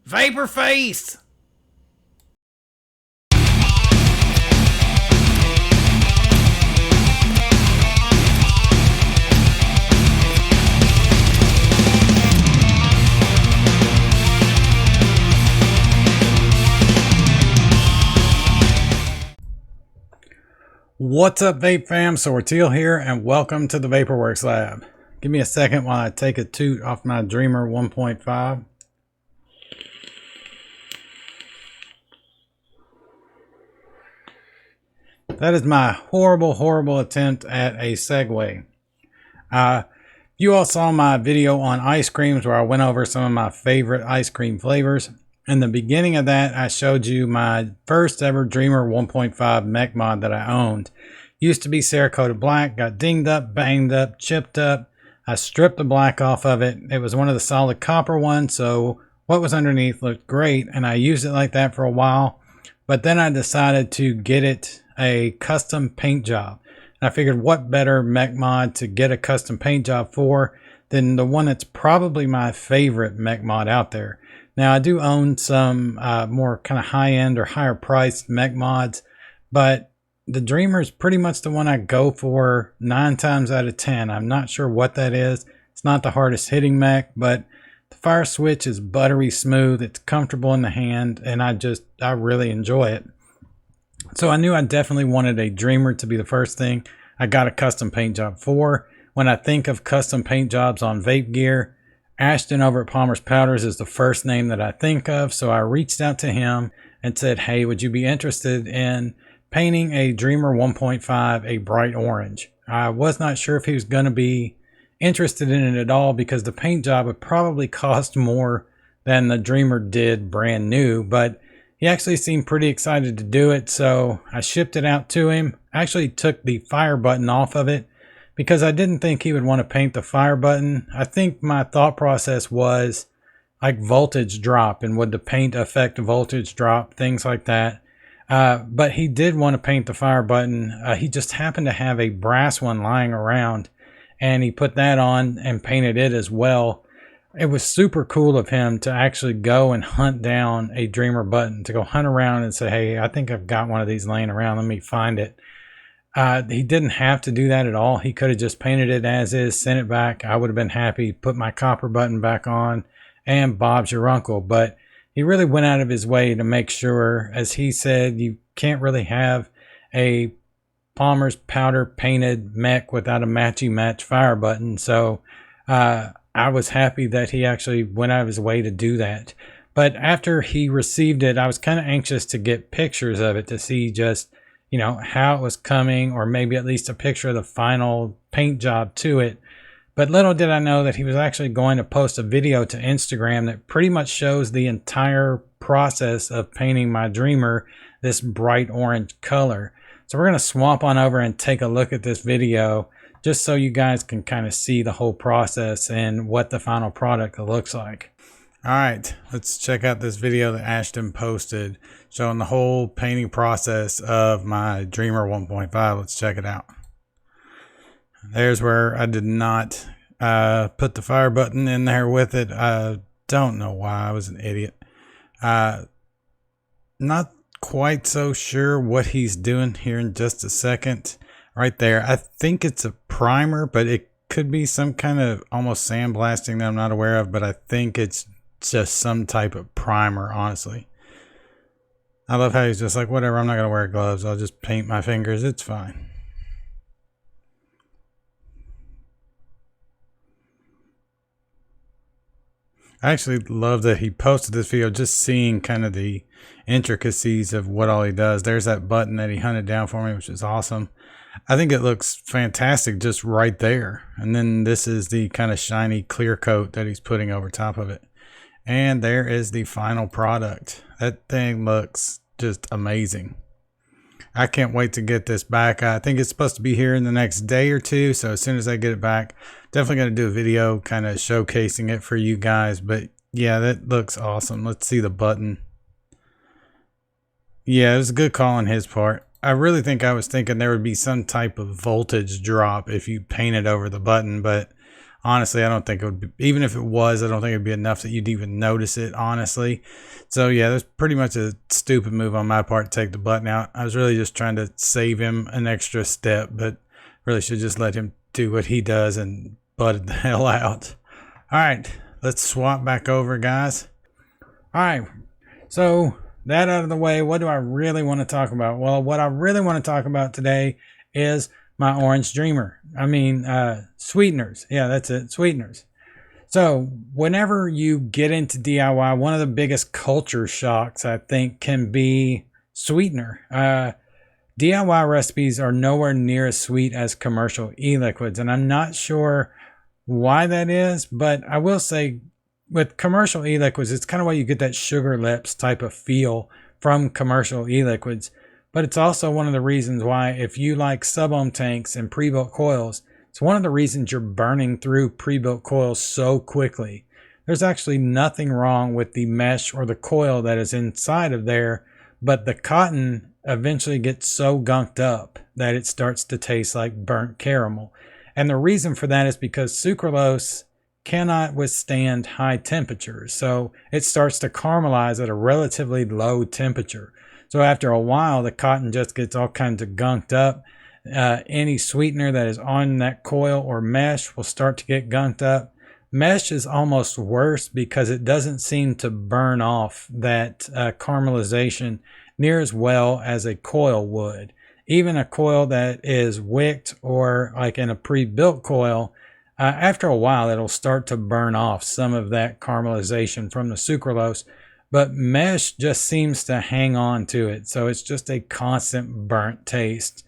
Vapor face! What's up, Vape fam? Sortil here, and welcome to the Vaporworks Lab. Give me a second while I take a toot off my Dreamer 1.5. That is my horrible attempt at a segue. You all saw my video on ice creams where I went over some of my favorite ice cream flavors. In the beginning of that, I showed you my first ever Dreamer 1.5 mech mod that I owned. Used to be Cerakoted black, got dinged up, banged up, chipped up. I stripped the black off of it. It was one of the solid copper ones, so what was underneath looked great, and I used it like that for a while. But then I decided to get it a custom paint job. And I figured what better mech mod to get a custom paint job for than the one that's probably my favorite mech mod out there. Now, I do own some more kind of high-end or higher-priced mech mods, but the Dreamer is pretty much the one I go for 9 times out of 10. I'm not sure what that is. It's not the hardest hitting mech, but the fire switch is buttery smooth. It's comfortable in the hand, and I really enjoy it. So I knew I definitely wanted a Dreamer to be the first thing I got a custom paint job for. When I think of custom paint jobs on vape gear, Ashton over at Palmer's Powders is the first name that I think of, so I reached out to him and said, hey, would you be interested in painting a Dreamer 1.5 a bright orange? I was not sure if he was going to be interested in it at all because the paint job would probably cost more than the Dreamer did brand new, but he actually seemed pretty excited to do it, so I shipped it out to him. I actually took the fire button off of it because I didn't think he would want to paint the fire button. I think my thought process was like voltage drop, and would the paint affect voltage drop, things like that. But he did want to paint the fire button. He just happened to have a brass one lying around, and he put that on and painted it as well. It was super cool of him to actually go and hunt down a Dreamer button, to go hunt around and say, hey, I think I've got one of these laying around. Let me find it. He didn't have to do that at all. He could have just painted it as is, sent it back. I would have been happy, put my copper button back on, and Bob's your uncle. But he really went out of his way to make sure, as he said, you can't really have a Palmer's powder painted mech without a matchy-match fire button. So I was happy that he actually went out of his way to do that. But after he received it, I was kind of anxious to get pictures of it to see just, you know, how it was coming, or maybe at least a picture of the final paint job to it. But little did I know that he was actually going to post a video to Instagram that pretty much shows the entire process of painting my Dreamer this bright orange color. So we're going to swap on over and take a look at this video just so you guys can kind of see the whole process and what the final product looks like. All right, let's check out this video that Ashton posted showing the whole painting process of my Dreamer 1.5. Let's check it out. There's where I did not put the fire button in there with it. I don't know why. I was an idiot. Not quite so sure what he's doing here in just a second. Right there, I think it's a primer, but it could be some kind of almost sandblasting that I'm not aware of, but I think it's just some type of primer, honestly. I love how he's just like, whatever, I'm not going to wear gloves. I'll just paint my fingers. It's fine. I actually love that he posted this video, just seeing kind of the intricacies of what all he does. There's that button that he hunted down for me, which is awesome. I think it looks fantastic just right there. And then this is the kind of shiny clear coat that he's putting over top of it. And there is the final product. That thing looks just amazing. I can't wait to get this back. I think it's supposed to be here in the next day or two. So as soon as I get it back, definitely going to do a video kind of showcasing it for you guys. But yeah, that looks awesome. Let's see the button. Yeah, it was a good call on his part. I really think I was thinking there would be some type of voltage drop if you painted over the button, but honestly, I don't think it would be, even if it was, I don't think it'd be enough that you'd even notice it, honestly. So yeah, that's pretty much a stupid move on my part to take the button out. I was really just trying to save him an extra step, but really should just let him do what he does and butted the hell out. All right, let's swap back over, guys. All right, so that out of the way, what do I really want to talk about? Well, what I really want to talk about today is my orange dreamer. Sweeteners. Yeah, that's it, Sweeteners. So whenever you get into DIY, one of the biggest culture shocks, I think, can be sweetener. DIY recipes are nowhere near as sweet as commercial e-liquids, and I'm not sure why that is, but I will say with commercial e-liquids, it's kind of why you get that sugar lips type of feel from commercial e-liquids. But it's also one of the reasons why, if you like sub-ohm tanks and pre-built coils, it's one of the reasons you're burning through pre-built coils so quickly. There's actually nothing wrong with the mesh or the coil that is inside of there, but the cotton eventually gets so gunked up that it starts to taste like burnt caramel. And the reason for that is because sucralose cannot withstand high temperatures. So it starts to caramelize at a relatively low temperature. So after a while, the cotton just gets all kinds of gunked up. Any sweetener that is on that coil or mesh will start to get gunked up. Mesh is almost worse because it doesn't seem to burn off that caramelization near as well as a coil would. Even a coil that is wicked or like in a pre-built coil, after a while, it'll start to burn off some of that caramelization from the sucralose. But mesh just seems to hang on to it. So it's just a constant burnt taste.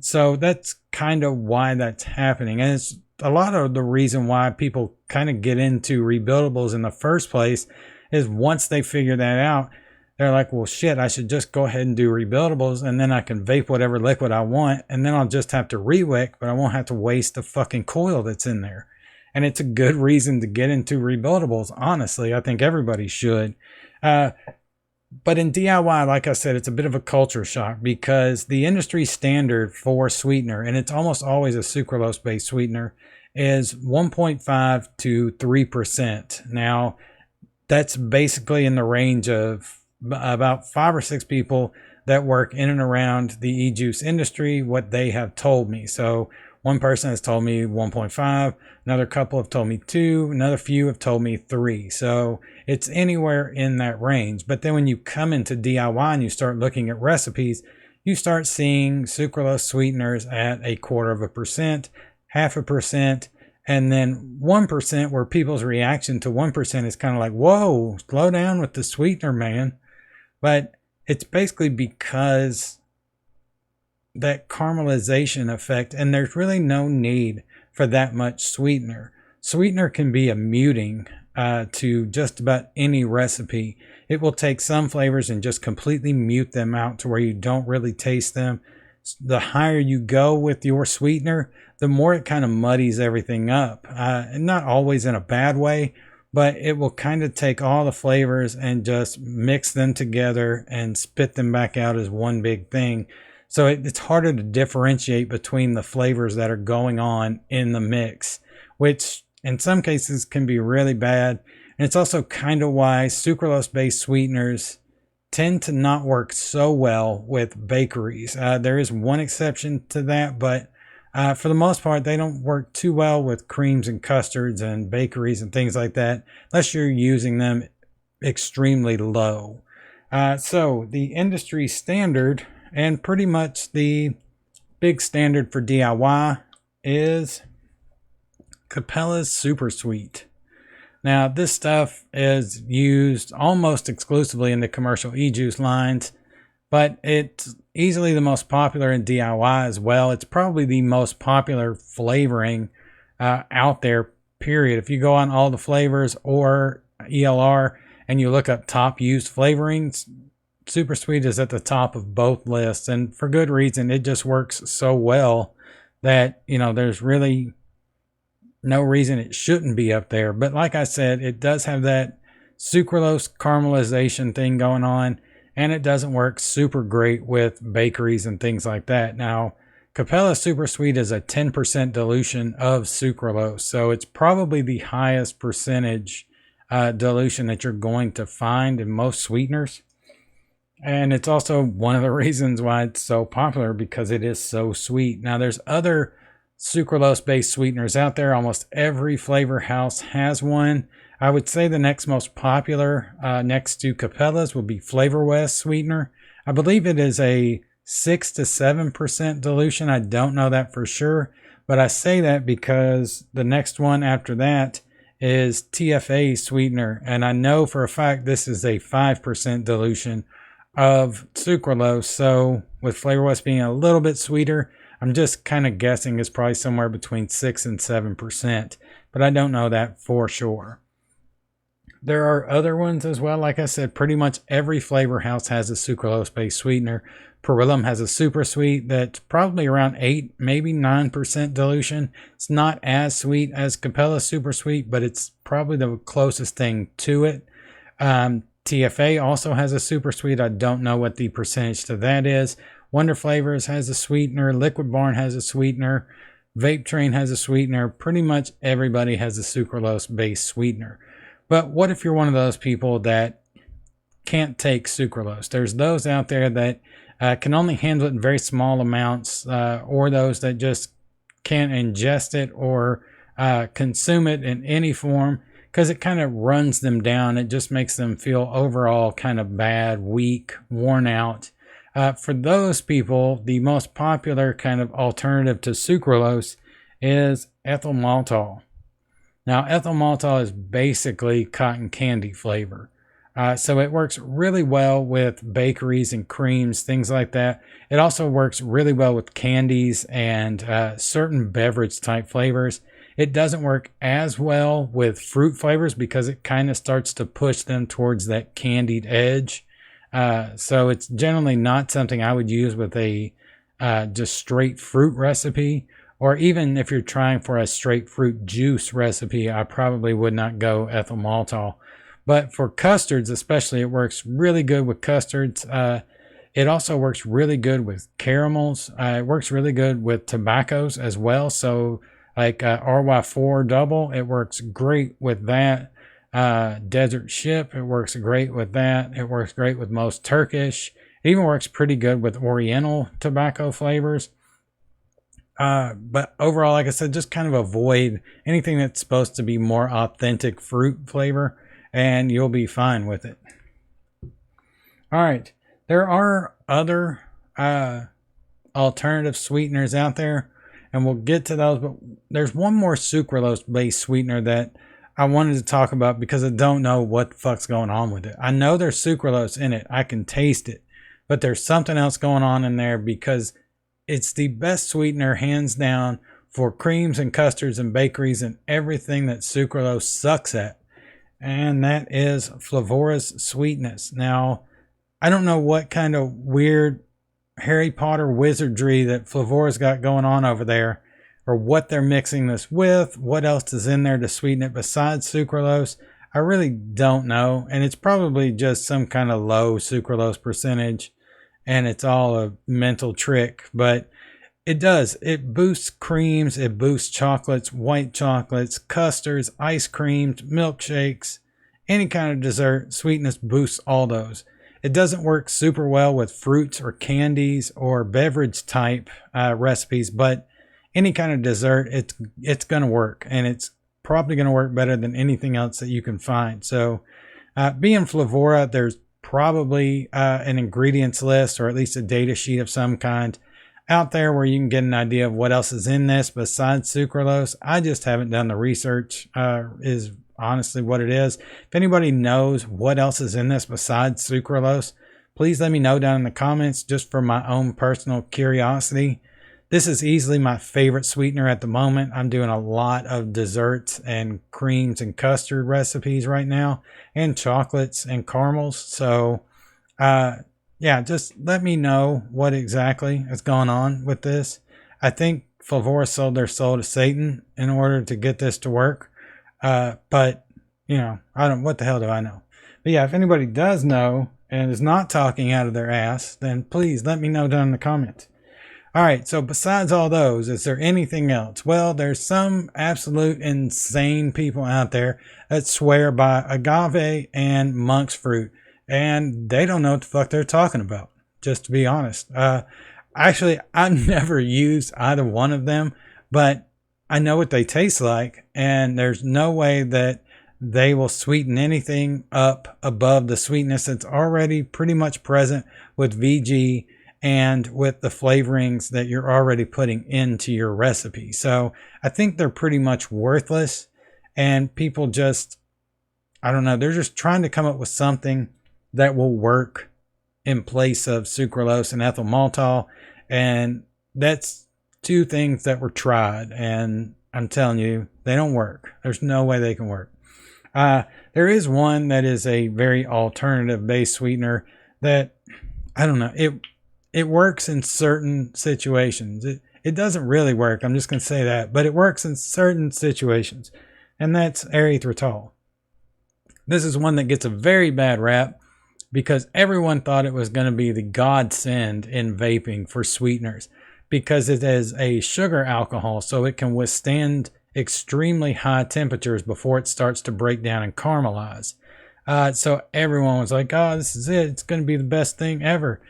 So that's kind of why that's happening. And it's a lot of the reason why people kind of get into rebuildables in the first place is once they figure that out, they're like, well, shit, I should just go ahead and do rebuildables, and then I can vape whatever liquid I want, and then I'll just have to re-wick, but I won't have to waste the fucking coil that's in there. And it's a good reason to get into rebuildables, honestly. I think everybody should. But in DIY, like I said, it's a bit of a culture shock because the industry standard for sweetener, and it's almost always a sucralose-based sweetener, is 1.5 to 3%. Now, that's basically in the range of about 5 or 6 people that work in and around the e-juice industry, what they have told me. So one person has told me 1.5, another couple have told me 2, another few have told me 3. So it's anywhere in that range. But then when you come into DIY and you start looking at recipes, you start seeing sucralose sweeteners at 0.25%, 0.5%, and then 1%, where people's reaction to 1% is kind of like, whoa, slow down with the sweetener, man. But it's basically because that caramelization effect, and there's really no need for that much sweetener. Sweetener can be a muting to just about any recipe. It will take some flavors and just completely mute them out to where you don't really taste them. The higher you go with your sweetener, the more it kind of muddies everything up. And not always in a bad way, but it will kind of take all the flavors and just mix them together and spit them back out as one big thing. So it's harder to differentiate between the flavors that are going on in the mix, which in some cases can be really bad. And it's also kind of why sucralose-based sweeteners tend to not work so well with bakeries. There is one exception to that, but for the most part, they don't work too well with creams and custards and bakeries and things like that, unless you're using them extremely low. So the industry standard, and pretty much the big standard for DIY, is Capella's Super Sweet. Now, this stuff is used almost exclusively in the commercial e-juice lines, but it's easily the most popular in DIY as well. It's probably the most popular flavoring out there, period. If you go on all the flavors or ELR and you look up top used flavorings, Super Sweet is at the top of both lists, and for good reason. It just works so well that, you know, there's really no reason it shouldn't be up there. But like I said, it does have that sucralose caramelization thing going on, and it doesn't work super great with bakeries and things like that. Now, Capella Super Sweet is a 10% dilution of sucralose. So it's probably the highest percentage dilution that you're going to find in most sweeteners. And it's also one of the reasons why it's so popular, because it is so sweet. Now, there's other sucralose-based sweeteners out there. Almost every flavor house has one. I would say the next most popular next to Capella's would be Flavor West sweetener. I believe it is a 6 to 7% dilution. I don't know that for sure, but I say that because the next one after that is TFA sweetener, and I know for a fact this is a 5% dilution of sucralose. So with Flavor West being a little bit sweeter, I'm just kind of guessing it's probably somewhere between 6 and 7%, but I don't know that for sure. There are other ones as well. Like I said, pretty much every flavor house has a sucralose-based sweetener. Perillum has a super sweet that's probably around 8, maybe 9% dilution. It's not as sweet as Capella Super Sweet, but it's probably the closest thing to it. TFA also has a super sweet. I don't know what the percentage to that is. Wonder Flavors has a sweetener. Liquid Barn has a sweetener. Vape Train has a sweetener. Pretty much everybody has a sucralose-based sweetener. But what if you're one of those people that can't take sucralose? There's those out there that can only handle it in very small amounts, or those that just can't ingest it or consume it in any form, because it kind of runs them down. It just makes them feel overall kind of bad, weak, worn out. For those people, the most popular kind of alternative to sucralose is ethyl maltol. Now, ethyl maltol is basically cotton candy flavor. So it works really well with bakeries and creams, things like that. It also works really well with candies and certain beverage type flavors. It doesn't work as well with fruit flavors because it kind of starts to push them towards that candied edge. So it's generally not something I would use with a just straight fruit recipe. Or even if you're trying for a straight fruit juice recipe, I probably would not go ethyl maltol. But for custards especially, it works really good with custards. It also works really good with caramels. It works really good with tobaccos as well. So like RY4 double, it works great with that. Desert Ship, it works great with that. It works great with most Turkish. It even works pretty good with Oriental tobacco flavors. But overall, like I said, just kind of avoid anything that's supposed to be more authentic fruit flavor, and you'll be fine with it. All right. There are other alternative sweeteners out there, and we'll get to those, but there's one more sucralose-based sweetener that I wanted to talk about because I don't know what the fuck's going on with it. I know there's sucralose in it. I can taste it, but there's something else going on in there because it's the best sweetener, hands down, for creams and custards and bakeries and everything that sucralose sucks at. And that is Flavora's Sweetness. Now, I don't know what kind of weird Harry Potter wizardry that Flavora's got going on over there, or what they're mixing this with, what else is in there to sweeten it besides sucralose. I really don't know. And it's probably just some kind of low sucralose percentage, and it's all a mental trick, but it does. It boosts creams, it boosts chocolates, white chocolates, custards, ice creams, milkshakes, any kind of dessert. Sweetness boosts all those. It doesn't work super well with fruits or candies or beverage type recipes, but any kind of dessert, it's going to work, and it's probably going to work better than anything else that you can find. So being Flavora, there's probably an ingredients list, or at least a data sheet of some kind out there where you can get an idea of what else is in this besides sucralose. I just haven't done the research, is honestly what it is. If anybody knows what else is in this besides sucralose, please let me know down in the comments, just for my own personal curiosity. This is easily my favorite sweetener at the moment. I'm doing a lot of desserts and creams and custard recipes right now, and chocolates and caramels. So, yeah, just let me know what exactly is going on with this. I think Flavora sold their soul to Satan in order to get this to work. But, you know, what the hell do I know? But yeah, if anybody does know and is not talking out of their ass, then please let me know down in the comments. All right, so besides all those, is there anything else? Well, there's some absolute insane people out there that swear by agave and monk's fruit, and they don't know what the fuck they're talking about, just to be honest. Actually, I've never used either one of them, but I know what they taste like, and there's no way that they will sweeten anything up above the sweetness that's already pretty much present with VG and with the flavorings that you're already putting into your recipe. So I think they're pretty much worthless, and people just, I don't know, they're just trying to come up with something that will work in place of sucralose and ethyl maltol. And that's two things that were tried, and I'm telling you, they don't work. There's no way they can work. There is one that is a very alternative based sweetener that, I don't know, it works in certain situations. It doesn't really work, I'm just going to say that, but it works in certain situations, and that's Aethritol. This is one that gets a very bad rap because everyone thought it was going to be the godsend in vaping for sweeteners because it is a sugar alcohol, so it can withstand extremely high temperatures before it starts to break down and caramelize. So everyone was like, oh, this is it. It's going to be the best thing ever.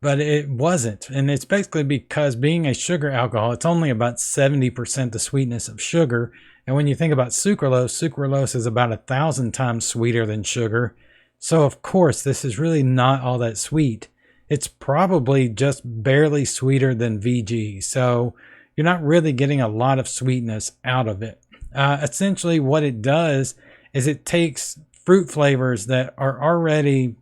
But it wasn't. And it's basically because being a sugar alcohol, it's only about 70% the sweetness of sugar. And when you think about sucralose, sucralose is about 1,000 times sweeter than sugar. So of course, this is really not all that sweet. It's probably just barely sweeter than VG. So you're not really getting a lot of sweetness out of it. Essentially what it does is it takes fruit flavors that are already,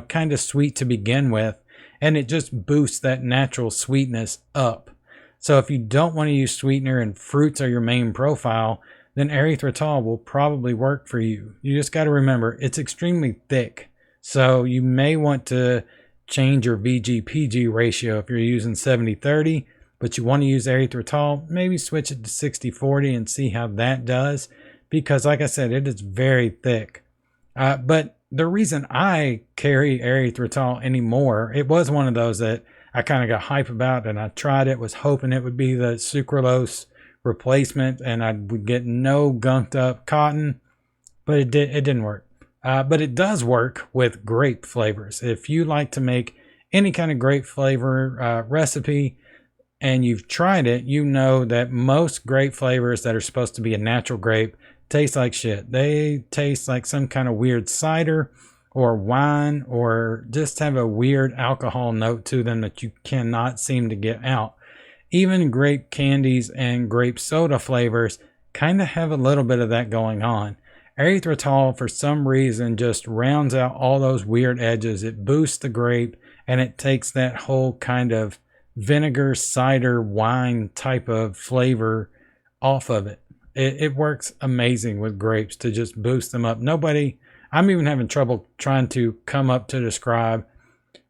kind of sweet to begin with, and it just boosts that natural sweetness up. So if you don't want to use sweetener and fruits are your main profile, then erythritol will probably work for you. You just got to remember, it's extremely thick. So you may want to change your VG-PG ratio if you're using 70-30, but you want to use erythritol, maybe switch it to 60-40 and see how that does. Because like I said, it is very thick. But the reason I carry erythritol anymore, it was one of those that I kind of got hype about, and I tried it, was hoping it would be the sucralose replacement and I would get no gunked up cotton, but it didn't work. But it does work with grape flavors. If you like to make any kind of grape flavor recipe and you've tried it, you know that most grape flavors that are supposed to be a natural grape taste like shit. They taste like some kind of weird cider or wine, or just have a weird alcohol note to them that you cannot seem to get out. Even grape candies and grape soda flavors kind of have a little bit of that going on. Erythritol, for some reason, just rounds out all those weird edges. It boosts the grape, and it takes that whole kind of vinegar, cider, wine type of flavor off of it. It works amazing with grapes to just boost them up. I'm even having trouble trying to come up to describe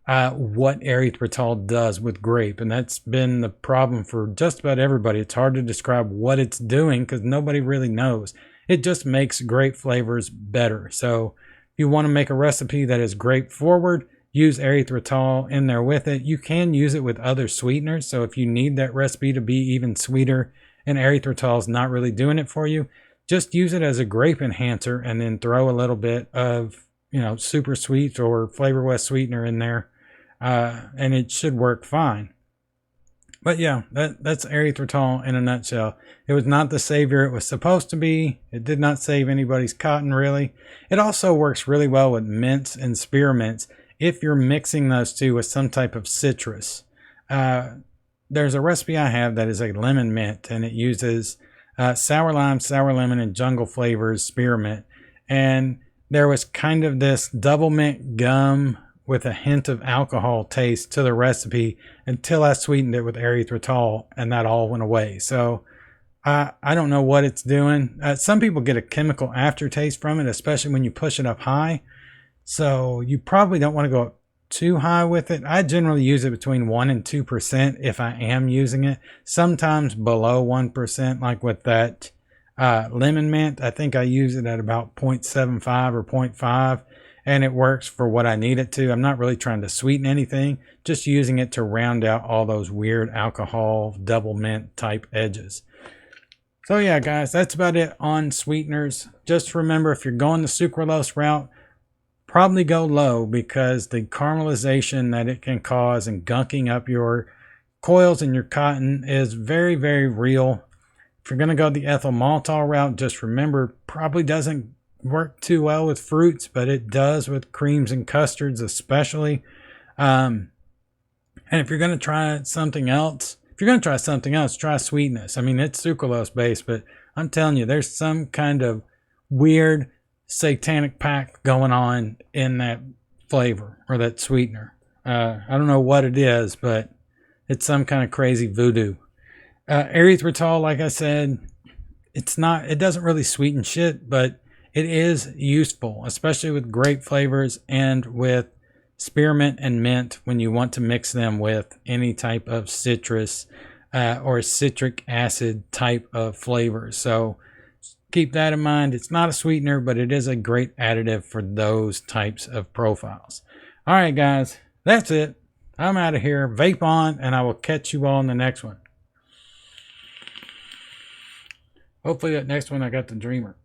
what erythritol does with grape. And that's been the problem for just about everybody. It's hard to describe what it's doing because nobody really knows. It just makes grape flavors better. So if you want to make a recipe that is grape forward, use erythritol in there with it. You can use it with other sweeteners. So if you need that recipe to be even sweeter and erythritol is not really doing it for you, just use it as a grape enhancer and then throw a little bit of, super sweet or Flavor West sweetener in there, and it should work fine. But yeah, that's erythritol in a nutshell. It was not the savior it was supposed to be. It did not save anybody's cotton, really. It also works really well with mints and spearmints if you're mixing those two with some type of citrus. There's a recipe I have that is a lemon mint, and it uses sour lime, sour lemon, and jungle flavors spearmint. And there was kind of this double mint gum with a hint of alcohol taste to the recipe until I sweetened it with erythritol, and that all went away. So I don't know what it's doing. Some people get a chemical aftertaste from it, especially when you push it up high. So you probably don't want to go up too high with it. I generally use it between 1 and 2% if I am using it. Sometimes below 1%, like with that lemon mint. I think I use it at about 0.75 or 0.5. and it works for what I need it to. I'm not really trying to sweeten anything, just using it to round out all those weird alcohol double mint type edges. So yeah, guys, that's about it on sweeteners. Just remember, if you're going the sucralose route, probably go low, because the caramelization that it can cause and gunking up your coils and your cotton is very, very real. If you're going to go the ethyl maltol route, just remember, probably doesn't work too well with fruits, but it does with creams and custards especially. And if you're going to try something else, try sweetness. I mean, it's sucralose based, but I'm telling you, there's some kind of weird satanic pact going on in that flavor or that sweetener. I don't know what it is, but it's some kind of crazy voodoo. Aethritol, like I said, it doesn't really sweeten shit, but it is useful, especially with grape flavors and with spearmint and mint when you want to mix them with any type of citrus or citric acid type of flavors. So keep that in mind. It's not a sweetener, but it is a great additive for those types of profiles. All right, guys, that's it. I'm out of here. Vape on, and I will catch you all in the next one. Hopefully that next one I got the Dreamer.